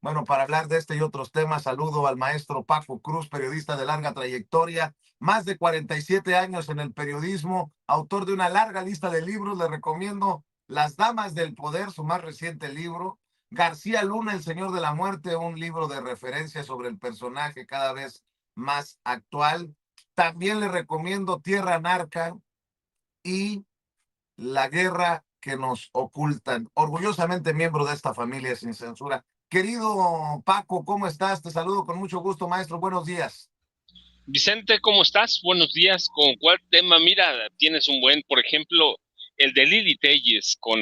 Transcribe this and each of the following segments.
Bueno, para hablar de este y otros temas, saludo al maestro Paco Cruz, periodista de larga trayectoria, más de 47 años en el periodismo, autor de una larga lista de libros. Le recomiendo Las Damas del Poder, su más reciente libro. García Luna, El Señor de la Muerte, un libro de referencia sobre el personaje cada vez más actual. También le recomiendo Tierra Narca y La Guerra que nos ocultan. Orgullosamente miembro de esta familia sin censura. Querido Paco, ¿cómo estás? Te saludo con mucho gusto, maestro. Buenos días. Vicente, ¿cómo estás? Buenos días. ¿Con cuál tema? Mira, tienes un buen, por ejemplo, el de Lili Telles con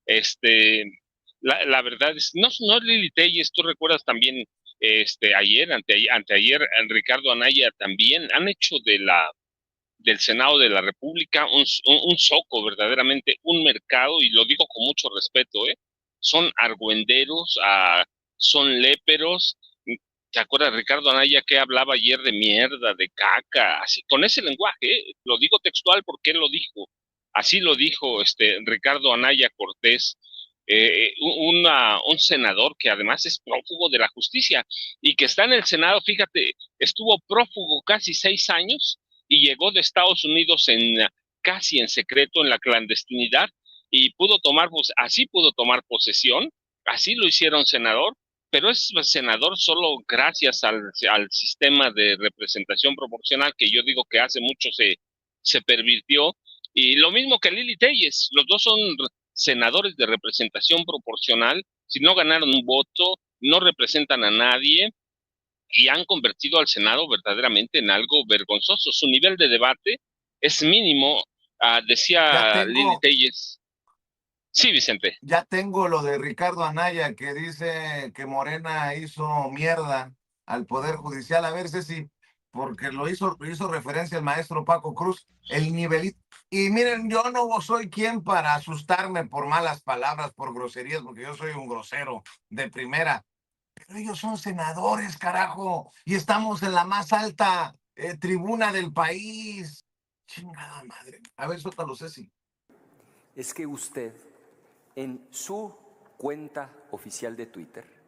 este, la verdad es, no es Lili Telles, tú recuerdas también, anteayer, Ricardo Anaya también han hecho del Senado de la República un zoco, verdaderamente un mercado, y lo digo con mucho respeto, ¿eh? Son argüenderos, son léperos. ¿Te acuerdas, Ricardo Anaya, que hablaba ayer de mierda, de caca, así, con ese lenguaje? Lo digo textual porque él lo dijo. Así lo dijo Ricardo Anaya Cortés, un senador que además es prófugo de la justicia y que está en el Senado. Fíjate, estuvo prófugo casi 6 años y llegó de Estados Unidos casi en secreto, en la clandestinidad, y así pudo tomar posesión, así lo hicieron senador, pero es senador solo gracias al sistema de representación proporcional que yo digo que hace mucho se pervirtió. Y lo mismo que Lili Telles, los dos son senadores de representación proporcional. Si no ganaron un voto, no representan a nadie y han convertido al Senado verdaderamente en algo vergonzoso. Su nivel de debate es mínimo, Ya decía Lili tengo, Telles. Sí, Vicente. ya tengo lo de Ricardo Anaya que dice que Morena hizo mierda al Poder Judicial. A ver, Ceci, porque hizo referencia el maestro Paco Cruz, el nivelito. Y miren, yo no soy quien para asustarme por malas palabras, por groserías, porque yo soy un grosero de primera. Pero ellos son senadores, carajo, y estamos en la más alta tribuna del país. Chingada madre. A ver, suéltalo, Ceci. Es que usted, en su cuenta oficial de Twitter,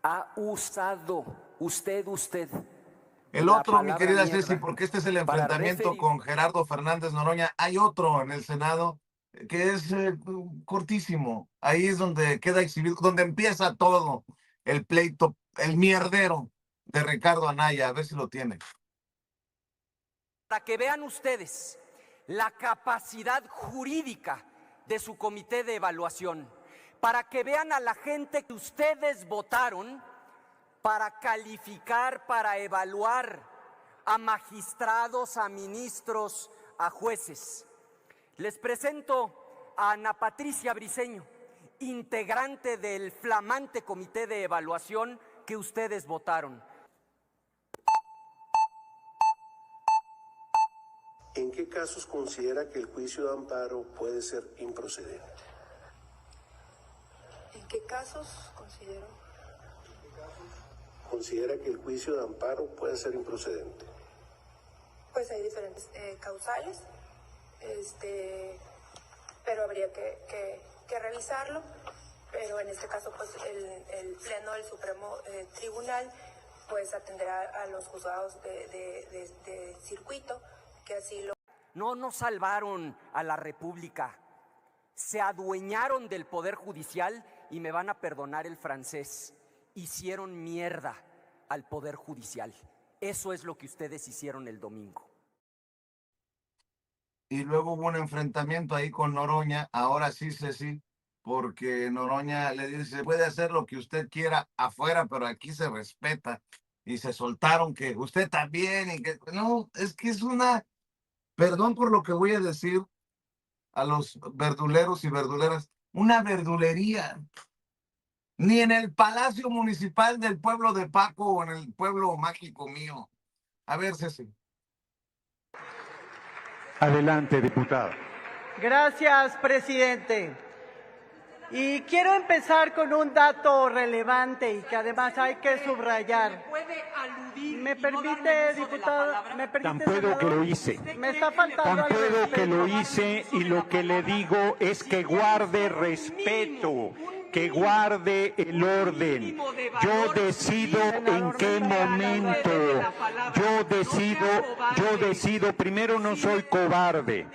ha usado, usted, El la otro, mi palabra querida Ceci, mierda porque este es el para enfrentamiento referir. con Gerardo Fernández Noroña. Hay otro en el Senado que es cortísimo. Ahí es donde queda exhibido, donde empieza todo el pleito, el mierdero de Ricardo Anaya. A ver si lo tiene. Para que vean ustedes la capacidad jurídica de su comité de evaluación, para que vean a la gente que ustedes votaron para calificar, para evaluar a magistrados, a ministros, a jueces. Les presento a Ana Patricia Briceño, integrante del flamante comité de evaluación que ustedes votaron. ¿En qué casos considera que el juicio de amparo puede ser improcedente? ¿En qué casos considero? ¿Considera que el juicio de amparo puede ser improcedente? Pues hay diferentes causales, pero habría que revisarlo. Pero en este caso, pues el Pleno del Supremo Tribunal pues atenderá a los juzgados de circuito, que así lo... No salvaron a la República, se adueñaron del Poder Judicial y me van a perdonar el francés, hicieron mierda al Poder Judicial. Eso es lo que ustedes hicieron el domingo. Y luego hubo un enfrentamiento ahí con Noroña, ahora sí, Ceci, porque Noroña le dice, puede hacer lo que usted quiera afuera, pero aquí se respeta. Y se soltaron que usted también, y que no, es que es una, perdón por lo que voy a decir a los verduleros y verduleras, una verdulería. Ni en el Palacio Municipal del pueblo de Paco o en el pueblo mágico mío. A ver, Ceci. Adelante, diputado. Gracias, presidente. Y quiero empezar con un dato relevante y que además hay que subrayar. ¿Me permite, diputado? ¿Me permite, Tan puedo que senador? lo hice. Me está faltando Tan al puedo que lo respeto. hice y lo que le digo es que guarde respeto, que guarde el orden. Yo decido en qué momento, yo decido, primero no soy cobarde.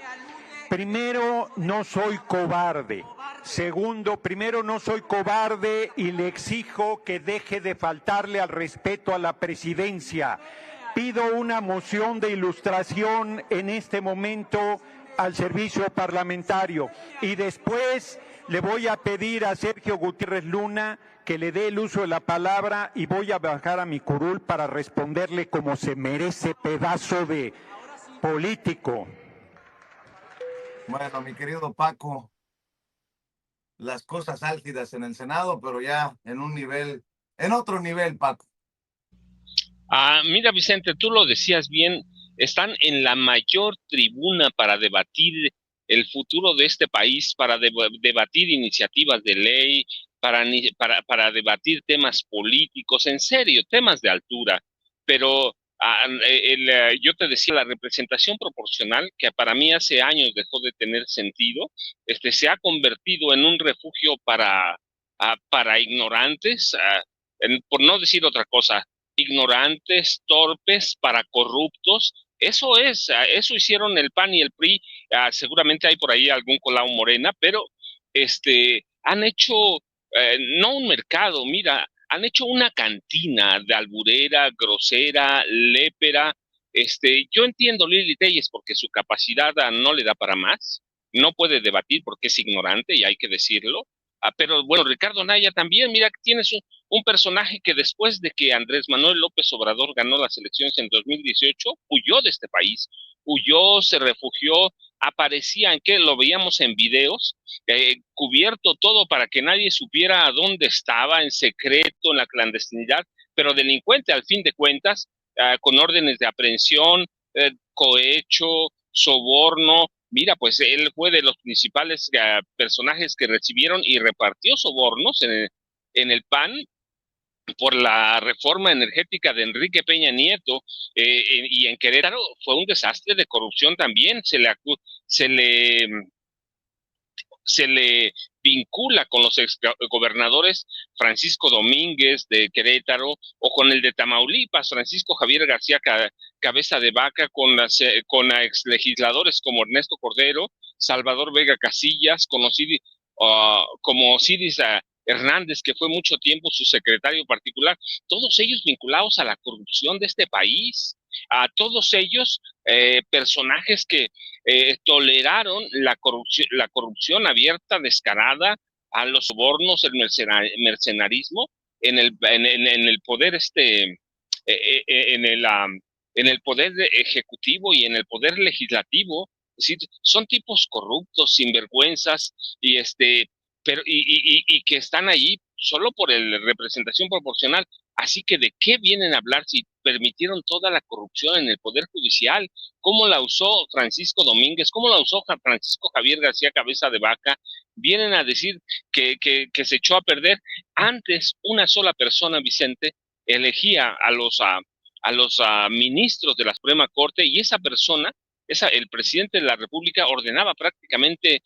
Primero, no soy cobarde. Segundo, primero no soy cobarde y le exijo que deje de faltarle al respeto a la presidencia. Pido una moción de ilustración en este momento al servicio parlamentario y después le voy a pedir a Sergio Gutiérrez Luna que le dé el uso de la palabra y voy a bajar a mi curul para responderle como se merece, pedazo de político. Bueno, mi querido Paco, las cosas álgidas en el Senado, pero ya en un nivel, en otro nivel, Paco. Mira, Vicente, tú lo decías bien, están en la mayor tribuna para debatir el futuro de este país, para debatir iniciativas de ley, para debatir temas políticos, en serio, temas de altura. Pero yo te decía, la representación proporcional, que para mí hace años dejó de tener sentido, se ha convertido en un refugio para ignorantes, por no decir otra cosa, ignorantes, torpes, para corruptos. Eso hicieron el PAN y el PRI. Seguramente hay por ahí algún colado Morena, pero han hecho no un mercado, mira, han hecho una cantina de alburera, grosera, lépera. Yo entiendo Lili Telles porque su capacidad no le da para más, no puede debatir porque es ignorante y hay que decirlo. Pero bueno, Ricardo Anaya también, mira, tienes un personaje que después de que Andrés Manuel López Obrador ganó las elecciones en 2018, huyó de este país, huyó, se refugió, aparecía en que lo veíamos en videos, cubierto todo para que nadie supiera dónde estaba, en secreto, en la clandestinidad, pero delincuente al fin de cuentas, con órdenes de aprehensión, cohecho, soborno. Mira, pues él fue de los principales personajes que recibieron y repartió sobornos en el PAN por la reforma energética de Enrique Peña Nieto, y en Querétaro fue un desastre de corrupción también. Se le vincula con los exgobernadores Francisco Domínguez de Querétaro o con el de Tamaulipas, Francisco Javier García Cabeza de Vaca, con exlegisladores como Ernesto Cordero, Salvador Vega Casillas, conocido como Ciris Hernández, que fue mucho tiempo su secretario particular, todos ellos vinculados a la corrupción de este país, a todos ellos personajes que toleraron la corrupción abierta, descarada, a los sobornos, el mercenarismo en el poder en el poder ejecutivo y en el poder legislativo. Es decir, son tipos corruptos, sinvergüenzas, y que están allí solo por la representación proporcional. Así que ¿de qué vienen a hablar si permitieron toda la corrupción en el Poder Judicial? ¿Cómo la usó Francisco Domínguez? ¿Cómo la usó Francisco Javier García Cabeza de Vaca? Vienen a decir que se echó a perder. Antes, una sola persona, Vicente, elegía a los ministros de la Suprema Corte, y esa persona, el presidente de la República, ordenaba prácticamente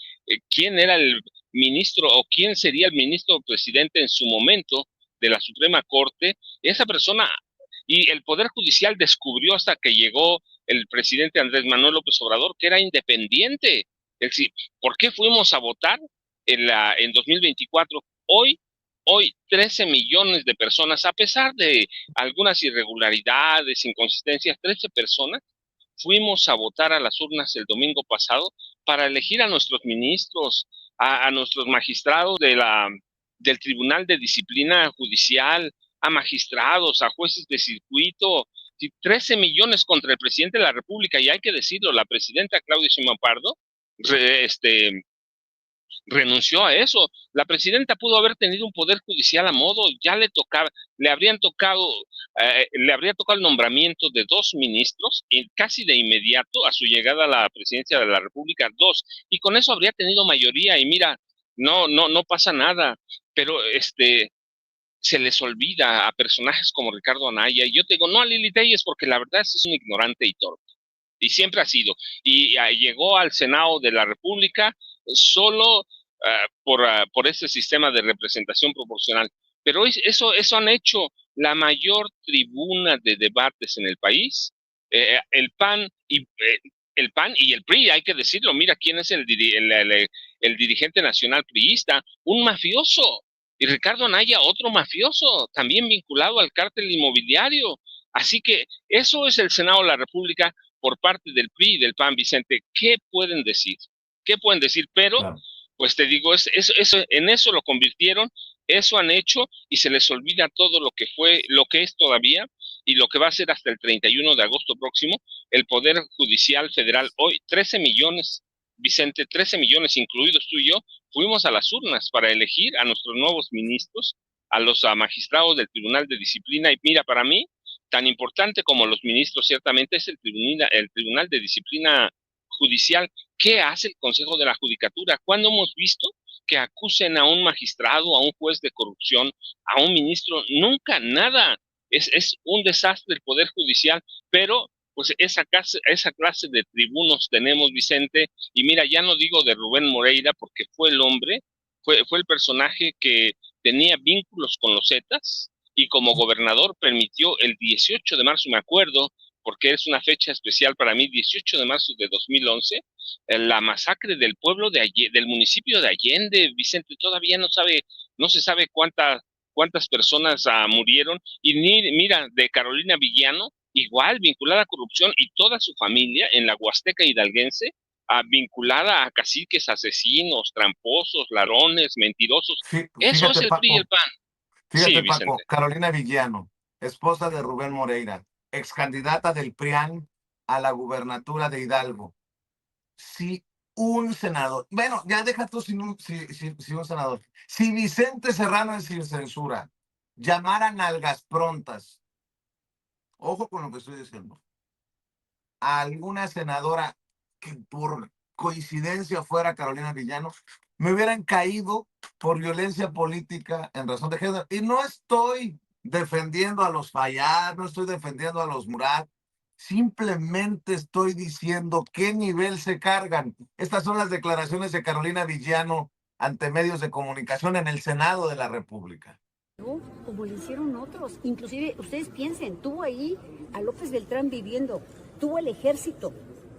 quién era el ministro o quién sería el ministro presidente en su momento de la Suprema Corte. Esa persona, y el Poder Judicial descubrió hasta que llegó el presidente Andrés Manuel López Obrador que era independiente. Es decir, ¿por qué fuimos a votar en 2024? Hoy 13 millones de personas, a pesar de algunas irregularidades, inconsistencias, 13 personas fuimos a votar a las urnas el domingo pasado para elegir a nuestros ministros, a nuestros magistrados del Tribunal de Disciplina Judicial, a magistrados, a jueces de circuito. 13 millones contra el presidente de la República, y hay que decirlo, la presidenta Claudia Sheinbaum Pardo renunció a eso. La presidenta pudo haber tenido un poder judicial a modo, ya le habría tocado el nombramiento de 2 ministros, y casi de inmediato a su llegada a la presidencia de la República, 2, y con eso habría tenido mayoría. Y mira, no pasa nada, pero se les olvida a personajes como Ricardo Anaya, y yo te digo, no a Lili Telles, porque la verdad es un ignorante y torpe, y siempre ha sido, y llegó al Senado de la República solo por ese sistema de representación proporcional, pero eso han hecho la mayor tribuna de debates en el país, el PAN y el PRI, hay que decirlo, mira quién es el dirigente nacional priista, un mafioso, y Ricardo Anaya, otro mafioso, también vinculado al cártel inmobiliario. Así que eso es el Senado de la República por parte del PRI y del PAN, Vicente. ¿Qué pueden decir? ¿Qué pueden decir? Pero, Claro. pues te digo, en eso lo convirtieron, eso han hecho, y se les olvida todo lo que fue, lo que es todavía, y lo que va a ser hasta el 31 de agosto próximo, el Poder Judicial Federal. Hoy 13 millones, Vicente, 13 millones, incluidos tú y yo, fuimos a las urnas para elegir a nuestros nuevos ministros, a los magistrados del Tribunal de Disciplina. Y mira, para mí, tan importante como los ministros ciertamente es el Tribunal de Disciplina Judicial. ¿Qué hace el Consejo de la Judicatura? ¿Cuándo hemos visto que acusen a un magistrado, a un juez de corrupción, a un ministro? Nunca, nada. Es un desastre el Poder Judicial, pero pues esa clase de tribunos tenemos, Vicente, y mira, ya no digo de Rubén Moreira, porque fue el hombre, fue el personaje que tenía vínculos con los Zetas, y como gobernador permitió el 18 de marzo, me acuerdo, porque es una fecha especial para mí, 18 de marzo de 2011, la masacre del pueblo del municipio de Allende. Vicente, todavía no se sabe cuántas personas murieron, y mira, de Carolina Villano, igual vinculada a corrupción, y toda su familia en la Huasteca hidalguense, vinculada a caciques, asesinos, tramposos, ladrones, mentirosos. Eso es Fíjate, el PRI y el Paco, PAN. Sí, fíjate, Vicente. Paco, Carolina Villano, esposa de Rubén Moreira, ex candidata del PRIAN a la gubernatura de Hidalgo. Si un senador, bueno, ya deja tú si un senador, si Vicente Serrano es sin censura, llamaran nalgas prontas, ojo con lo que estoy diciendo, a alguna senadora que por coincidencia fuera Carolina Villano, me hubieran caído por violencia política en razón de género. Y no estoy defendiendo a los Fayad, no estoy defendiendo a los Murat, simplemente estoy diciendo qué nivel se cargan. Estas son las declaraciones de Carolina Villano ante medios de comunicación en el Senado de la República. Como le hicieron otros, inclusive ustedes piensen, tuvo ahí a López Beltrán viviendo, tuvo el ejército,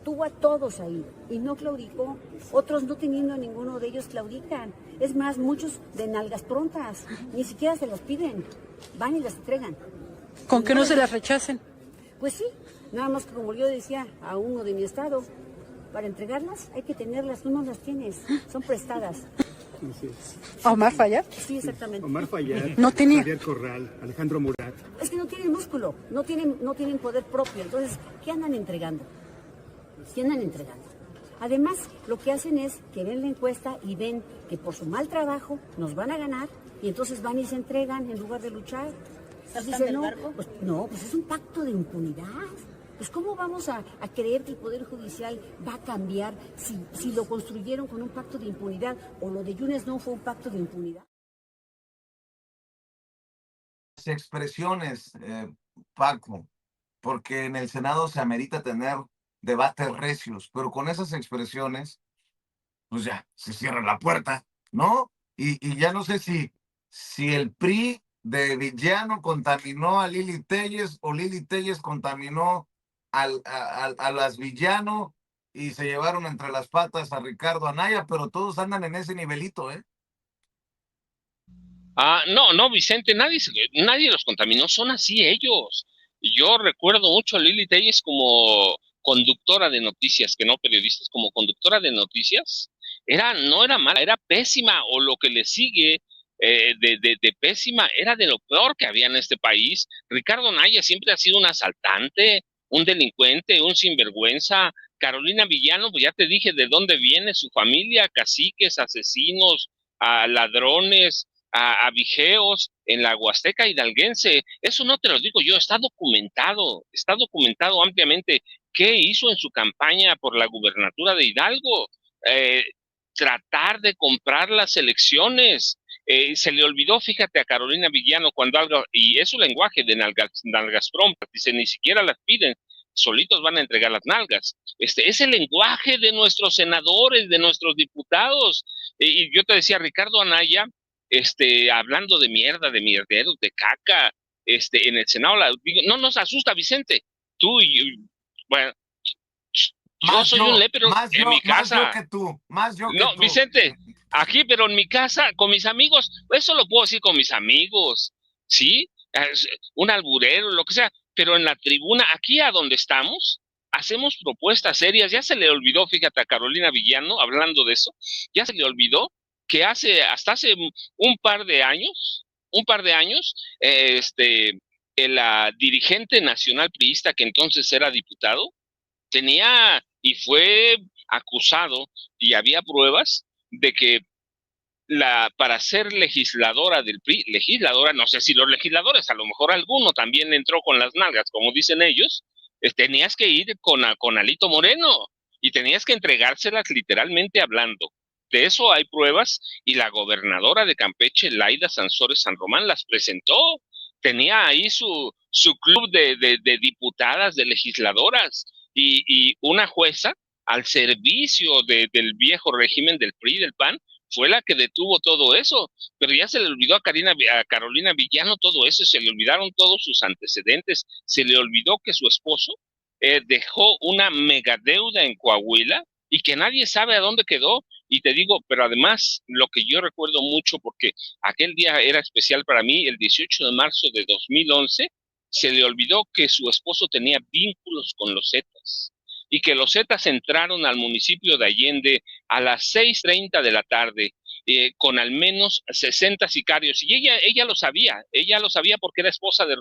tuvo a todos ahí y no claudicó. Otros no teniendo a ninguno de ellos claudican. Es más, muchos de nalgas prontas, ni siquiera se las piden, van y las entregan. ¿Con que no se las rechacen? Pues sí, nada más que como yo decía a uno de mi estado, para entregarlas hay que tenerlas, tú no las tienes, son prestadas. ¿Omar Fayad? Sí, exactamente. Omar Fayad, no tenía. Javier Corral, Alejandro Murat. Es que no tienen músculo, no tienen poder propio. Entonces, ¿qué andan entregando? ¿Qué andan entregando? Además, lo que hacen es que ven la encuesta y ven que por su mal trabajo nos van a ganar, y entonces van y se entregan en lugar de luchar. ¿Saltan del barco? Pues es un pacto de impunidad. Pues ¿cómo vamos a creer que el Poder Judicial va a cambiar si lo construyeron con un pacto de impunidad, o lo de Yunes no fue un pacto de impunidad? Las expresiones, Paco, porque en el Senado se amerita tener debates recios, pero con esas expresiones, pues ya, se cierra la puerta, ¿no? Y ya no sé si el PRI de Villano contaminó a Lili Telles o Lili Telles contaminó a las Villano y se llevaron entre las patas a Ricardo Anaya, pero todos andan en ese nivelito, ¿eh? No, Vicente, nadie los contaminó, son así ellos. Yo recuerdo mucho a Lili Telles como conductora de noticias, que no periodistas, como conductora de noticias. No era mala, era pésima, o lo que le sigue de pésima, era de lo peor que había en este país. Ricardo Anaya siempre ha sido un asaltante, un delincuente, un sinvergüenza. Carolina Villano, pues ya te dije de dónde viene su familia: caciques, asesinos, ladrones, a vijeos en la Huasteca hidalguense. Eso no te lo digo yo, está documentado ampliamente qué hizo en su campaña por la gubernatura de Hidalgo. tratar de comprar las elecciones. Se le olvidó, fíjate, a Carolina Villano cuando algo, y es su lenguaje de nalgas trompas, dice, ni siquiera las piden, solitos van a entregar las nalgas. Es el lenguaje de nuestros senadores, de nuestros diputados. Y yo te decía, Ricardo Anaya, hablando de mierda, de mierderos, de caca, en el Senado, digo, no nos asusta, Vicente, tú y, bueno, yo soy un lépero en mi casa. Más yo que tú, más yo que tú. No, Vicente, aquí, pero en mi casa, con mis amigos, eso lo puedo decir con mis amigos, ¿sí? Un alburero, lo que sea, pero en la tribuna, aquí a donde estamos, hacemos propuestas serias. Ya se le olvidó, fíjate, a Carolina Villano, hablando de eso, ya se le olvidó que hasta hace un par de años, el dirigente nacional priista, que entonces era diputado, tenía y fue acusado, y había pruebas de que para ser legisladora del PRI, no sé si los legisladores, a lo mejor alguno también entró con las nalgas, como dicen ellos, tenías que ir con Alito Moreno y tenías que entregárselas literalmente hablando. De eso hay pruebas, y la gobernadora de Campeche, Laida Sansores San Román, las presentó. Tenía ahí su club de diputadas, de legisladoras, y una jueza al servicio del viejo régimen del PRI, del PAN, fue la que detuvo todo eso. Pero ya se le olvidó a Carolina Villano todo eso, se le olvidaron todos sus antecedentes, se le olvidó que su esposo dejó una megadeuda en Coahuila y que nadie sabe a dónde quedó. Y te digo, pero además, lo que yo recuerdo mucho, porque aquel día era especial para mí, el 18 de marzo de 2011, se le olvidó que su esposo tenía vínculos con los Zetas, y que los Zetas entraron al municipio de Allende a las 6:30 de la tarde, con al menos 60 sicarios, y ella lo sabía porque era esposa de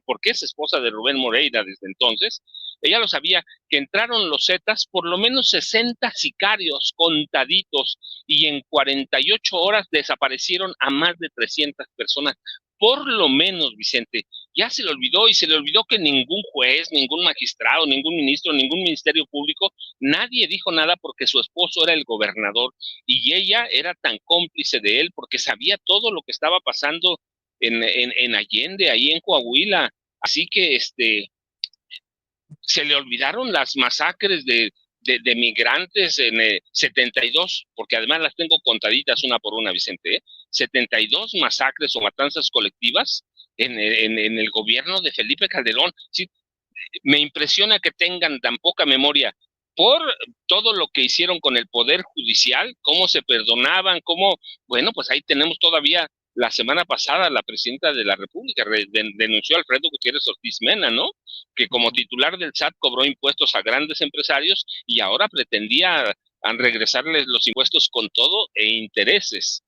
porque es esposa de Rubén Moreira desde entonces. Ella lo sabía, que entraron los Zetas, por lo menos 60 sicarios contaditos, y en 48 horas desaparecieron a más de 300 personas, por lo menos, Vicente. Ya se le olvidó, y se le olvidó que ningún juez, ningún magistrado, ningún ministro, ningún ministerio público, nadie dijo nada, porque su esposo era el gobernador y ella era tan cómplice de él porque sabía todo lo que estaba pasando en Allende, ahí en Coahuila. Así que se le olvidaron las masacres de migrantes en 72, porque además las tengo contaditas una por una, Vicente, 72 masacres o matanzas colectivas en el gobierno de Felipe Calderón. Sí, me impresiona que tengan tan poca memoria por todo lo que hicieron con el Poder Judicial, cómo se perdonaban, bueno, pues ahí tenemos todavía. La semana pasada la presidenta de la República denunció a Alfredo Gutiérrez Ortiz Mena, ¿no? Que como titular del SAT cobró impuestos a grandes empresarios y ahora pretendía regresarles los impuestos con todo e intereses.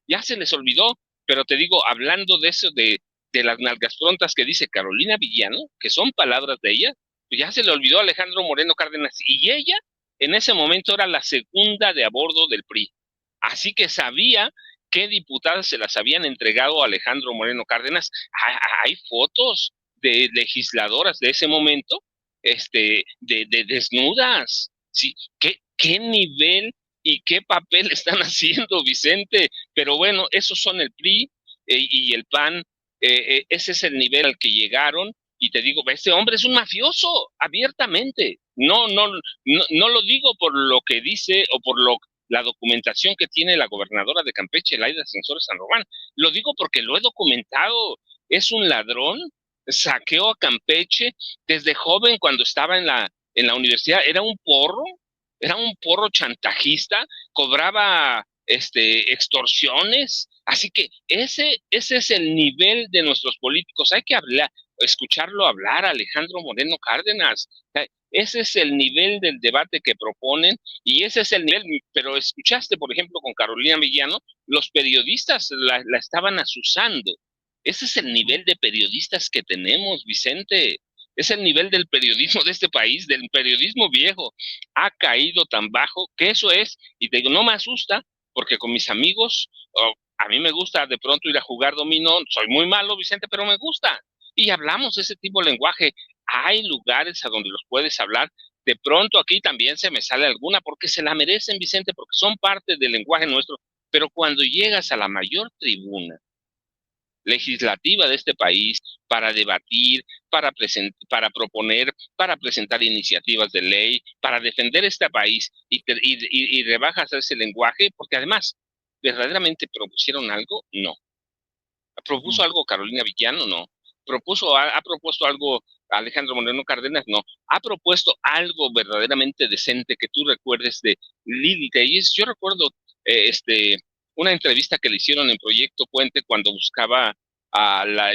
Ya se les olvidó, pero te digo, hablando de eso, de las nalgas prontas que dice Carolina Villano, que son palabras de ella, pues ya se le olvidó a Alejandro Moreno Cárdenas, y ella en ese momento era la segunda de a bordo del PRI. Así que sabía qué diputadas se las habían entregado a Alejandro Moreno Cárdenas. Hay fotos de legisladoras de ese momento, de desnudas. Sí, ¿qué nivel y qué papel están haciendo, Vicente? Pero bueno, esos son el PRI y el PAN. Ese es el nivel al que llegaron. Y te digo, este hombre es un mafioso, abiertamente. No lo digo por lo que dice o por la documentación que tiene la gobernadora de Campeche, Laida Sansores San Román. Lo digo porque lo he documentado. Es un ladrón, saqueó a Campeche desde joven. Cuando estaba en la universidad, era un porro chantajista, cobraba extorsiones. Así que ese es el nivel de nuestros políticos. Hay que escucharlo hablar a Alejandro Moreno Cárdenas. Ese es el nivel del debate que proponen, y ese es el nivel. Pero escuchaste, por ejemplo, con Carolina Villano, los periodistas la estaban asusando. Ese es el nivel de periodistas que tenemos, Vicente. Es el nivel del periodismo de este país, del periodismo viejo. Ha caído tan bajo que eso es, y te digo, no me asusta, porque con mis amigos, a mí me gusta de pronto ir a jugar dominó. Soy muy malo, Vicente, pero me gusta. Y hablamos ese tipo de lenguaje. Hay lugares a donde los puedes hablar, De pronto aquí también se me sale alguna porque se la merecen, Vicente, porque son parte del lenguaje nuestro, pero cuando llegas a la mayor tribuna legislativa de este país para debatir, para proponer, para presentar iniciativas de ley, para defender este país y rebajas ese lenguaje, porque además, ¿verdaderamente propusieron algo? No. ¿Propuso algo Carolina Villano? No. ¿Ha propuesto algo Alejandro Moreno Cárdenas? No. ¿Ha propuesto algo verdaderamente decente que tú recuerdes de Lili Telles? Yo recuerdo una entrevista que le hicieron en Proyecto Puente cuando buscaba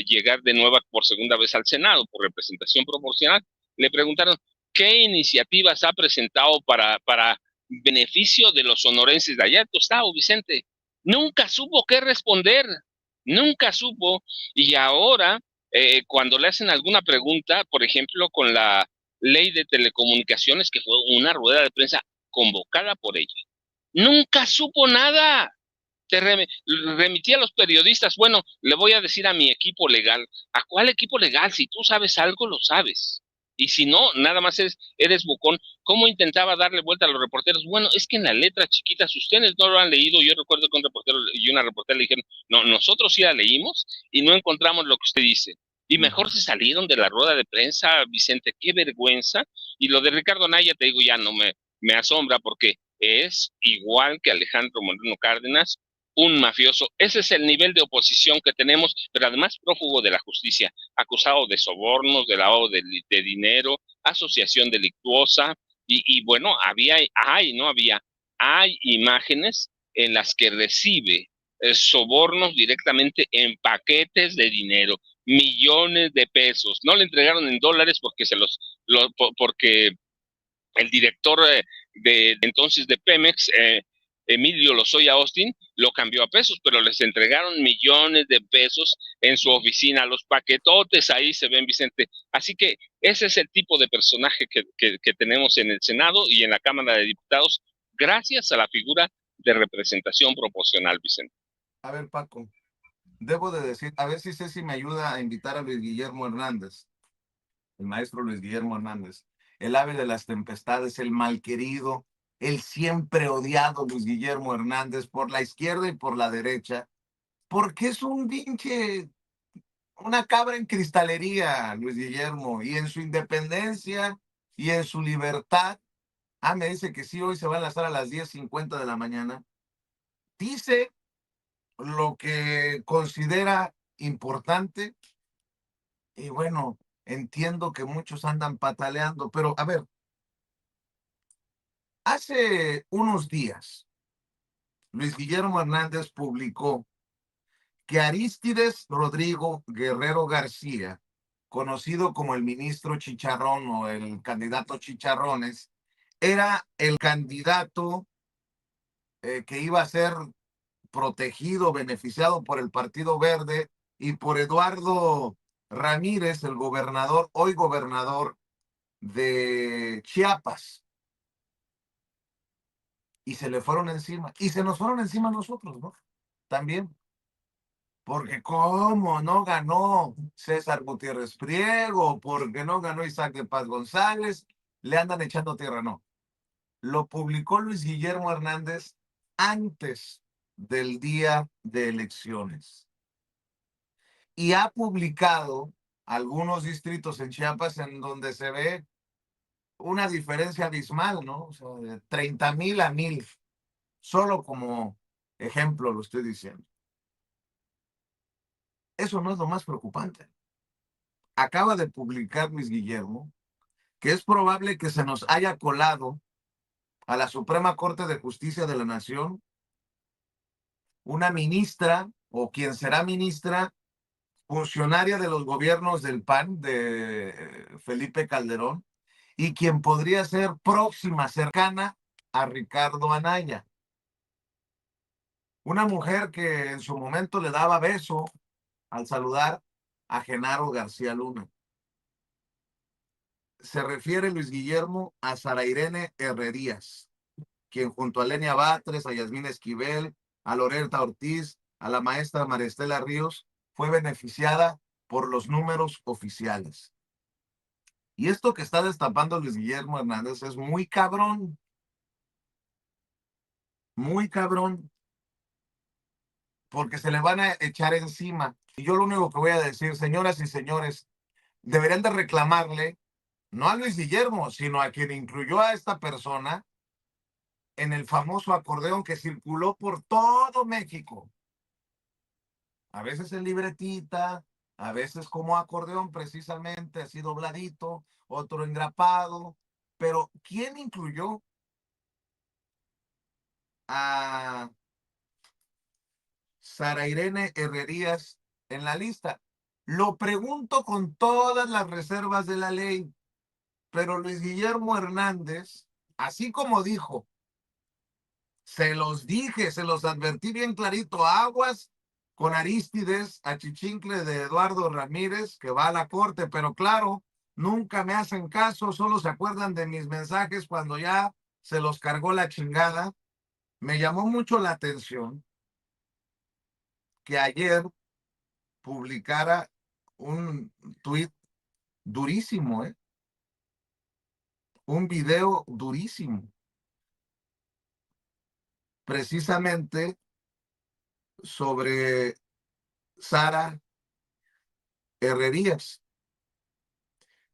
llegar de nueva por segunda vez al Senado por representación proporcional. Le preguntaron qué iniciativas ha presentado para beneficio de los sonorenses de allá. Tostado, Vicente. Nunca supo qué responder. Nunca supo, y ahora cuando le hacen alguna pregunta, por ejemplo, con la ley de telecomunicaciones, que fue una rueda de prensa convocada por ella, nunca supo nada. Remití a los periodistas, bueno, le voy a decir a mi equipo legal. ¿A cuál equipo legal? Si tú sabes algo, lo sabes. Y si no, nada más eres bocón. ¿Cómo intentaba darle vuelta a los reporteros? Bueno, es que en la letra chiquita, si ustedes no lo han leído, yo recuerdo que un reportero y una reportera le dijeron, no, nosotros sí la leímos y no encontramos lo que usted dice. Y mejor se salieron de la rueda de prensa, Vicente, qué vergüenza. Y lo de Ricardo Anaya, te digo, ya no me asombra porque es igual que Alejandro Moreno Cárdenas, un mafioso. Ese es el nivel de oposición que tenemos, pero además prófugo de la justicia, acusado de sobornos, de lavado de dinero, asociación delictuosa, y bueno, hay imágenes en las que recibe sobornos directamente en paquetes de dinero, millones de pesos. No le entregaron en dólares porque porque el director de entonces de Pemex, Emilio Lozoya Austin, lo cambió a pesos, pero les entregaron millones de pesos en su oficina, los paquetotes ahí se ven, Vicente. Así que ese es el tipo de personaje que tenemos en el Senado y en la Cámara de Diputados, gracias a la figura de representación proporcional, Vicente. A ver, Paco, debo de decir, a ver si Ceci me ayuda a invitar a Luis Guillermo Hernández, el maestro Luis Guillermo Hernández, el ave de las tempestades, el malquerido, el siempre odiado Luis Guillermo Hernández por la izquierda y por la derecha, porque es un pinche, una cabra en cristalería, Luis Guillermo, y en su independencia y en su libertad. Me dice que sí, hoy se va a enlazar a las 10:50 de la mañana. Dice lo que considera importante y bueno, entiendo que muchos andan pataleando, pero a ver, hace unos días, Luis Guillermo Hernández publicó que Arístides Rodrigo Guerrero García, conocido como el ministro Chicharrón o el candidato Chicharrones, era el candidato que iba a ser protegido, beneficiado por el Partido Verde y por Eduardo Ramírez, el gobernador, hoy gobernador de Chiapas. Y se le fueron encima. Y se nos fueron encima a nosotros, ¿no? También. Porque cómo no ganó César Gutiérrez Priego, porque no ganó Isaac de Paz González, le andan echando tierra, no. Lo publicó Luis Guillermo Hernández antes del día de elecciones. Y ha publicado algunos distritos en Chiapas en donde se ve una diferencia abismal, ¿no? O sea, de 30,000 a 1,000. Solo como ejemplo lo estoy diciendo. Eso no es lo más preocupante. Acaba de publicar Luis Guillermo que es probable que se nos haya colado a la Suprema Corte de Justicia de la Nación una ministra o quien será ministra funcionaria de los gobiernos del PAN, de Felipe Calderón, y quien podría ser próxima, cercana a Ricardo Anaya. Una mujer que en su momento le daba beso al saludar a Genaro García Luna. Se refiere Luis Guillermo a Sara Irene Herrerías, quien junto a Lenia Batres, a Yasmín Esquivel, a Loretta Ortiz, a la maestra María Estela Ríos, fue beneficiada por los números oficiales. Y esto que está destapando Luis Guillermo Hernández es muy cabrón. Muy cabrón. Porque se le van a echar encima. Y yo lo único que voy a decir, señoras y señores, deberían de reclamarle, no a Luis Guillermo, sino a quien incluyó a esta persona en el famoso acordeón que circuló por todo México. A veces en libretita, a veces como acordeón precisamente, así dobladito, otro engrapado. Pero ¿quién incluyó a Sara Irene Herrerías en la lista? Lo pregunto con todas las reservas de la ley, pero Luis Guillermo Hernández, así como dijo, se los dije, se los advertí bien clarito, aguas con Arístides, achichincle de Eduardo Ramírez, que va a la corte, pero claro, nunca me hacen caso, solo se acuerdan de mis mensajes cuando ya se los cargó la chingada. Me llamó mucho la atención que ayer publicara un tuit durísimo, un video durísimo, precisamente sobre Sara Herrerías.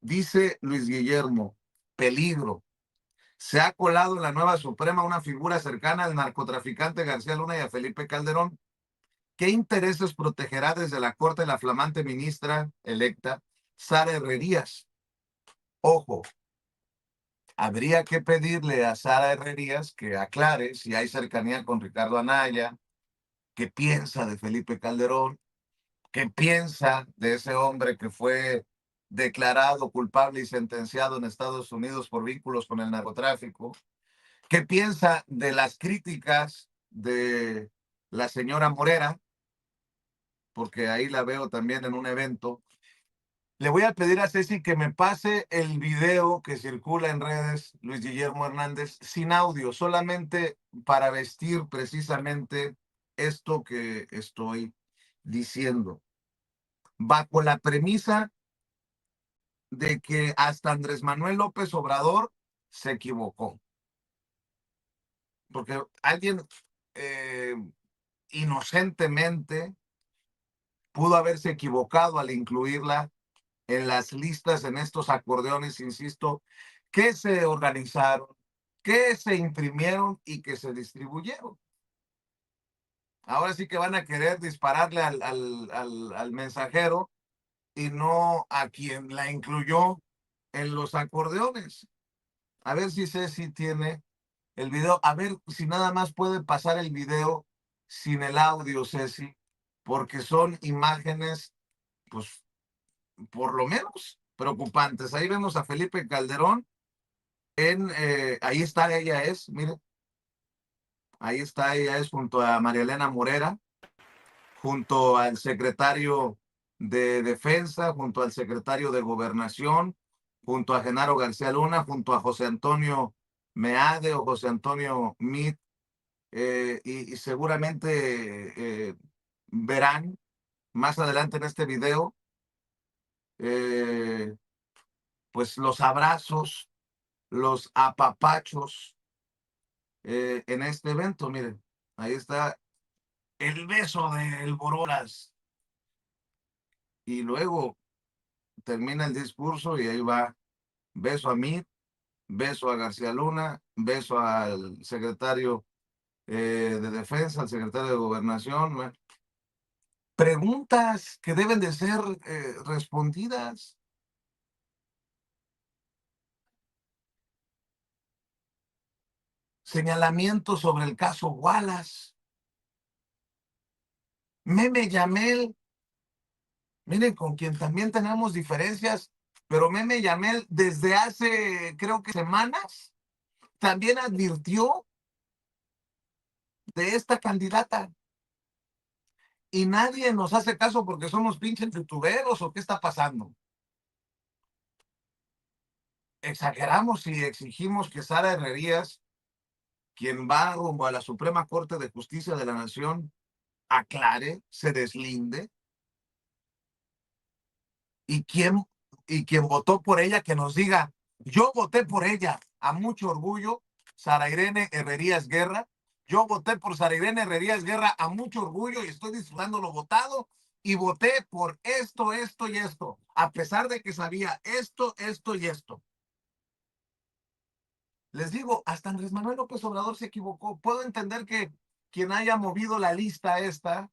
Dice Luis Guillermo, peligro. Se ha colado en la nueva Suprema una figura cercana al narcotraficante García Luna y a Felipe Calderón. ¿Qué intereses protegerá desde la Corte la flamante ministra electa Sara Herrerías? Ojo, habría que pedirle a Sara Herrerías que aclare si hay cercanía con Ricardo Anaya, qué piensa de Felipe Calderón, qué piensa de ese hombre que fue declarado culpable y sentenciado en Estados Unidos por vínculos con el narcotráfico, qué piensa de las críticas de la señora Morera, porque ahí la veo también en un evento. Le voy a pedir a Ceci que me pase el video que circula en redes, Luis Guillermo Hernández, sin audio, solamente para vestir precisamente esto que estoy diciendo. Bajo la premisa de que hasta Andrés Manuel López Obrador se equivocó. Porque alguien inocentemente pudo haberse equivocado al incluirla en las listas, en estos acordeones, insisto, que se organizaron, que se imprimieron y que se distribuyeron. Ahora sí que van a querer dispararle al mensajero y no a quien la incluyó en los acordeones. A ver si Ceci tiene el video. A ver si nada más puede pasar el video sin el audio, Ceci, porque son imágenes, pues, por lo menos preocupantes. Ahí vemos a Felipe Calderón ahí está ella mire, ahí está ella junto a María Elena Morera, junto al secretario de Defensa, junto al secretario de Gobernación, junto a Genaro García Luna, junto a José Antonio Meade o José Antonio Mit, y seguramente verán más adelante en este video pues los abrazos, los apapachos en este evento. Miren, ahí está el beso del Borolas. Y luego termina el discurso y ahí va beso a mí, beso a García Luna, beso al secretario de Defensa, al secretario de Gobernación. Preguntas que deben de ser respondidas. Señalamientos sobre el caso Wallace. Meme Yamel, miren, con quien también tenemos diferencias, pero Meme Yamel desde hace, creo que semanas, también advirtió de esta candidata. Y nadie nos hace caso porque somos pinches youtuberos o qué está pasando. Exageramos si exigimos que Sara Herrerías, quien va rumbo a la Suprema Corte de Justicia de la Nación, aclare, se deslinde. ¿Y quién y quien votó por ella, que nos diga, yo voté por ella, a mucho orgullo, Sara Irene Herrerías Guerra. Yo voté por Sara Irene Herrerías Guerra a mucho orgullo y estoy disfrutando lo votado y voté por esto, esto y esto, a pesar de que sabía esto, esto y esto. Les digo, hasta Andrés Manuel López Obrador se equivocó. Puedo entender que quien haya movido la lista esta,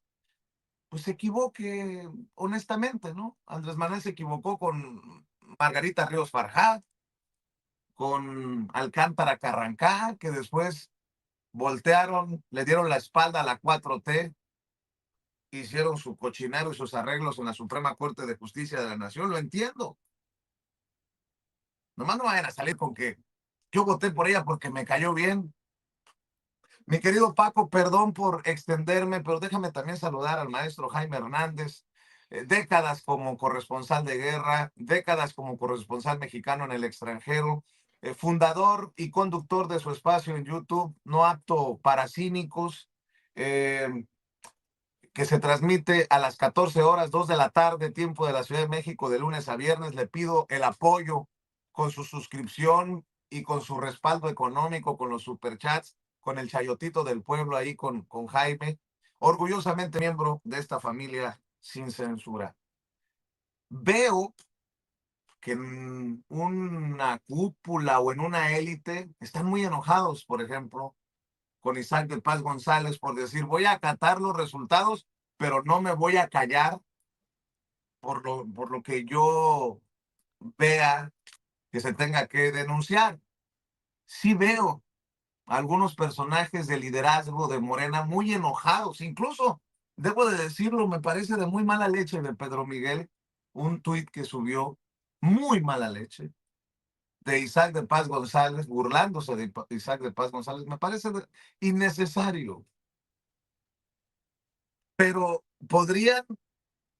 pues se equivoque honestamente, ¿no? Andrés Manuel se equivocó con Margarita Ríos Farjat, con Alcántara Carrancá, que después voltearon, le dieron la espalda a la 4T, hicieron su cochinero y sus arreglos en la Suprema Corte de Justicia de la Nación. Lo entiendo. Nomás no vayan a salir con que yo voté por ella porque me cayó bien. Mi querido Paco, perdón por extenderme, pero déjame también saludar al maestro Jaime Hernández. Décadas como corresponsal de guerra, décadas como corresponsal mexicano en el extranjero, fundador y conductor de su espacio en YouTube, No Apto para Cínicos, que se transmite a las 14 horas, 2 de la tarde, tiempo de la Ciudad de México, de lunes a viernes. Le pido el apoyo con su suscripción y con su respaldo económico, con los superchats, con el chayotito del pueblo ahí con Jaime, orgullosamente miembro de esta familia sin censura. Veo que en una cúpula o en una élite están muy enojados, por ejemplo, con Isaac de Paz González por decir, voy a acatar los resultados, pero no me voy a callar por lo que yo vea que se tenga que denunciar. Sí veo algunos personajes de liderazgo de Morena muy enojados, incluso, debo de decirlo, me parece de muy mala leche de Pedro Miguel, un tuit que subió muy mala leche de Isaac de Paz González, burlándose de Isaac de Paz González, me parece innecesario. Pero podrían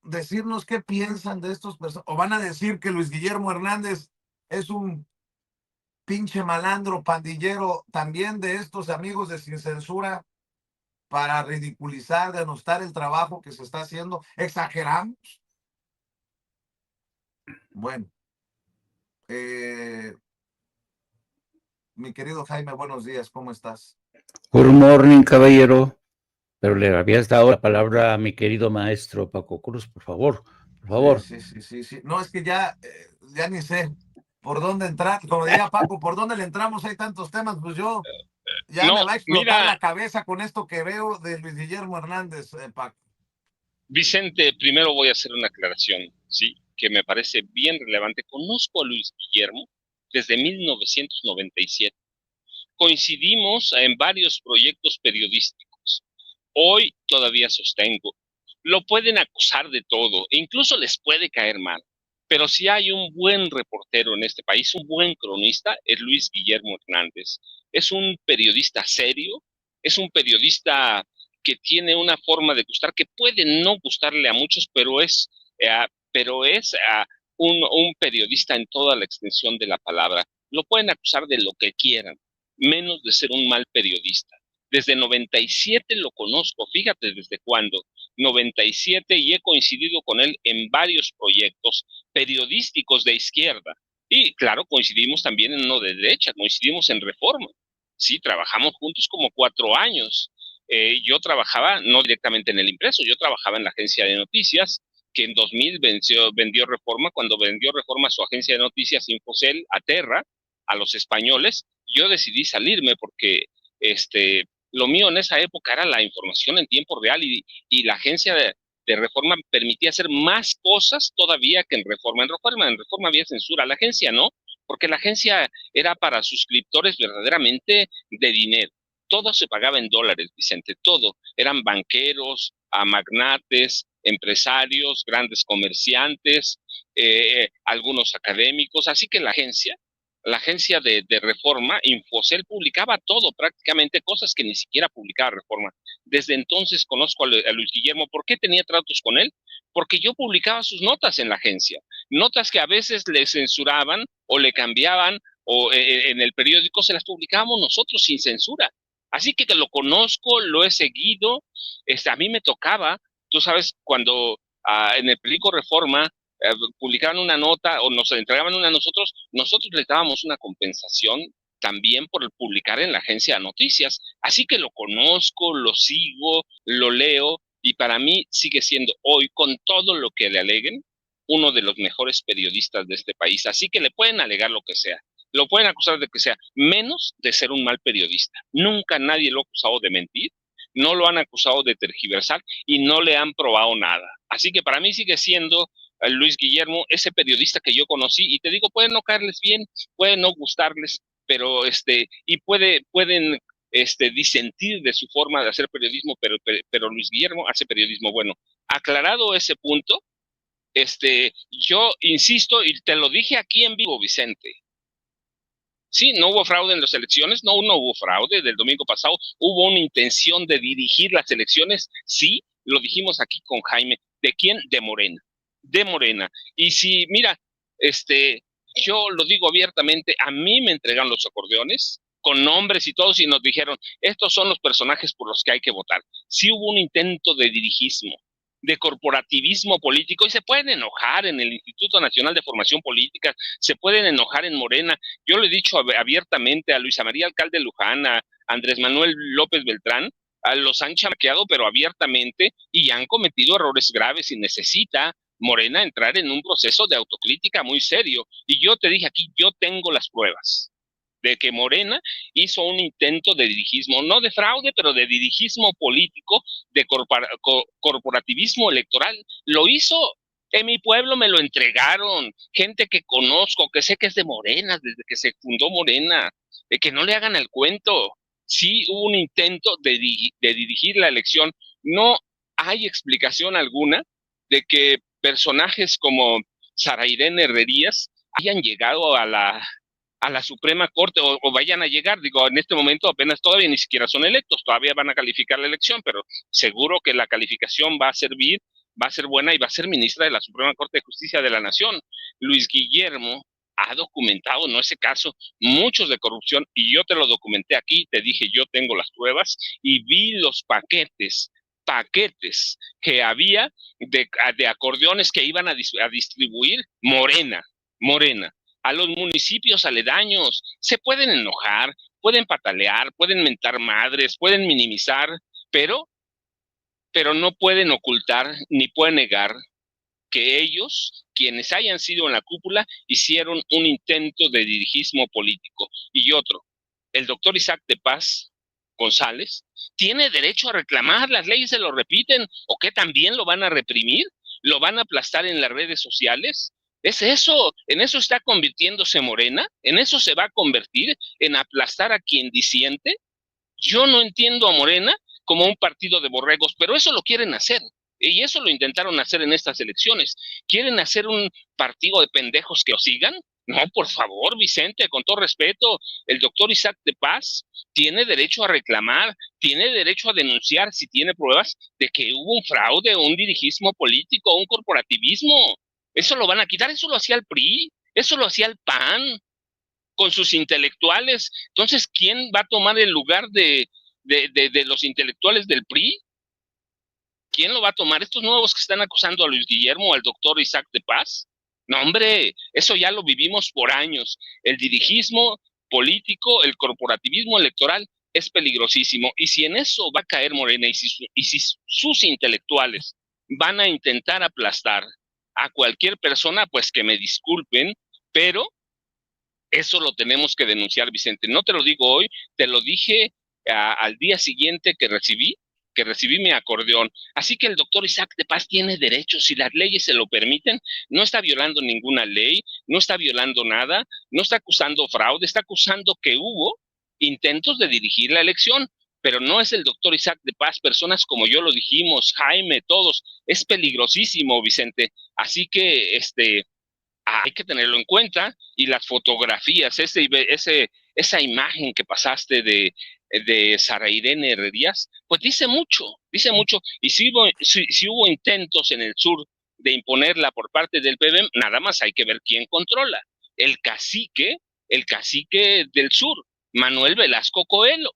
decirnos qué piensan de estos personajes, o van a decir que Luis Guillermo Hernández es un pinche malandro pandillero también de estos amigos de Sin Censura para ridiculizar, denostar el trabajo que se está haciendo. ¿Exageramos? Bueno, mi querido Jaime, buenos días, ¿cómo estás? Good morning, caballero. Pero le habías dado la palabra a mi querido maestro Paco Cruz, por favor, por favor. Sí. No, es que ya ni sé por dónde entrar. Como diría Paco, ¿por dónde le entramos? Hay tantos temas, pues yo ya me va a explotar la cabeza con esto que veo de Luis Guillermo Hernández, Paco. Vicente, primero voy a hacer una aclaración, ¿sí? Que me parece bien relevante. Conozco a Luis Guillermo desde 1997. Coincidimos en varios proyectos periodísticos. Hoy todavía sostengo. Lo pueden acusar de todo e incluso les puede caer mal. Pero si hay un buen reportero en este país, un buen cronista, es Luis Guillermo Hernández. Es un periodista serio, es un periodista que tiene una forma de gustar que puede no gustarle a muchos, pero es un periodista en toda la extensión de la palabra. Lo pueden acusar de lo que quieran, menos de ser un mal periodista. Desde 97 lo conozco, fíjate desde cuándo, 97, y he coincidido con él en varios proyectos periodísticos de izquierda. Y claro, coincidimos también en uno de derecha, coincidimos en Reforma. Sí, trabajamos juntos como 4 años. Yo trabajaba no directamente en el impreso, yo trabajaba en la agencia de noticias, que en 2000 vendió Reforma. Cuando vendió Reforma su agencia de noticias Infocel a Terra, a los españoles, yo decidí salirme porque lo mío en esa época era la información en tiempo real y la agencia de Reforma permitía hacer más cosas todavía que en Reforma. En Reforma había censura, la agencia no, porque la agencia era para suscriptores verdaderamente de dinero. Todo se pagaba en dólares, Vicente, todo. Eran banqueros, magnates, empresarios, grandes comerciantes, algunos académicos. Así que la agencia de Reforma, Infocel, publicaba todo, prácticamente cosas que ni siquiera publicaba Reforma. Desde entonces conozco a Luis Guillermo. ¿Por qué tenía tratos con él? Porque yo publicaba sus notas en la agencia, notas que a veces le censuraban o le cambiaban, o en el periódico se las publicábamos nosotros sin censura. Así que lo conozco, lo he seguido. A mí me tocaba, tú sabes, cuando en el periódico Reforma publicaban una nota o nos entregaban una a nosotros les dábamos una compensación también por el publicar en la agencia de noticias. Así que lo conozco, lo sigo, lo leo, y para mí sigue siendo hoy, con todo lo que le aleguen, uno de los mejores periodistas de este país. Así que le pueden alegar lo que sea, lo pueden acusar de que sea, menos de ser un mal periodista. Nunca nadie lo ha acusado de mentir, no lo han acusado de tergiversar y no le han probado nada. Así que para mí sigue siendo Luis Guillermo ese periodista que yo conocí, y te digo, pueden no caerles bien, pueden no gustarles, pero y pueden disentir de su forma de hacer periodismo, pero Luis Guillermo hace periodismo bueno. Aclarado ese punto, yo insisto, y te lo dije aquí en vivo, Vicente. Sí, no hubo fraude en las elecciones, no hubo fraude del domingo pasado, hubo una intención de dirigir las elecciones, sí, lo dijimos aquí con Jaime. ¿De quién? De Morena. De Morena. Y si, mira, yo lo digo abiertamente, a mí me entregan los acordeones con nombres y todos, y nos dijeron, estos son los personajes por los que hay que votar. Sí hubo un intento de dirigismo, de corporativismo político, y se pueden enojar en el Instituto Nacional de Formación Política, se pueden enojar en Morena. Yo le he dicho abiertamente a Luisa María Alcalde Luján, a Andrés Manuel López Beltrán, los han chamaqueado, pero abiertamente, y han cometido errores graves, y necesita Morena entrar en un proceso de autocrítica muy serio. Y yo te dije aquí, yo tengo las pruebas de que Morena hizo un intento de dirigismo, no de fraude, pero de dirigismo político, de corporativismo electoral. Lo hizo. En mi pueblo me lo entregaron, gente que conozco, que sé que es de Morena, desde que se fundó Morena, que no le hagan el cuento. Sí hubo un intento de dirigir la elección. No hay explicación alguna de que personajes como Sara Irene Herrerías hayan llegado a la Suprema Corte o vayan a llegar. Digo, en este momento apenas todavía ni siquiera son electos, todavía van a calificar la elección, pero seguro que la calificación va a servir, va a ser buena, y va a ser ministra de la Suprema Corte de Justicia de la Nación. Luis Guillermo ha documentado, no ese caso, muchos de corrupción, y yo te lo documenté aquí, te dije, yo tengo las pruebas, y vi los paquetes que había de acordeones que iban a distribuir Morena, a los municipios aledaños. Se pueden enojar, pueden patalear, pueden mentar madres, pueden minimizar, pero no pueden ocultar ni pueden negar que ellos, quienes hayan sido en la cúpula, hicieron un intento de dirigismo político. Y otro, el doctor Isaac de Paz González tiene derecho a reclamar, las leyes se lo repiten, o que también lo van a reprimir, lo van a aplastar en las redes sociales. Es eso, en eso está convirtiéndose Morena, en eso se va a convertir, en aplastar a quien disiente. Yo no entiendo a Morena como un partido de borregos, pero eso lo quieren hacer. Y eso lo intentaron hacer en estas elecciones. ¿Quieren hacer un partido de pendejos que os sigan? No, por favor, Vicente, con todo respeto, el doctor Isaac de Paz tiene derecho a reclamar, tiene derecho a denunciar si tiene pruebas de que hubo un fraude, un dirigismo político, un corporativismo. Eso lo van a quitar, eso lo hacía el PRI, eso lo hacía el PAN, con sus intelectuales. Entonces, ¿quién va a tomar el lugar de los intelectuales del PRI? ¿Quién lo va a tomar? ¿Estos nuevos que están acusando a Luis Guillermo o al doctor Isaac de Paz? No, hombre, eso ya lo vivimos por años. El dirigismo político, el corporativismo electoral es peligrosísimo. Y si en eso va a caer Morena, y si sus intelectuales van a intentar aplastar a cualquier persona, pues que me disculpen, pero eso lo tenemos que denunciar, Vicente. No te lo digo hoy, te lo dije al día siguiente que recibí mi acordeón. Así que el doctor Isaac de Paz tiene derechos, si las leyes se lo permiten, no está violando ninguna ley, no está violando nada, no está acusando fraude, está acusando que hubo intentos de dirigir la elección, pero no es el doctor Isaac de Paz, personas como yo lo dijimos, Jaime, todos, es peligrosísimo, Vicente. Así que hay que tenerlo en cuenta, y las fotografías, esa imagen que pasaste de Sara Irene Herrerías, pues dice mucho, y si hubo intentos en el sur de imponerla por parte del PBM, nada más hay que ver quién controla, el cacique del sur, Manuel Velasco Coelho,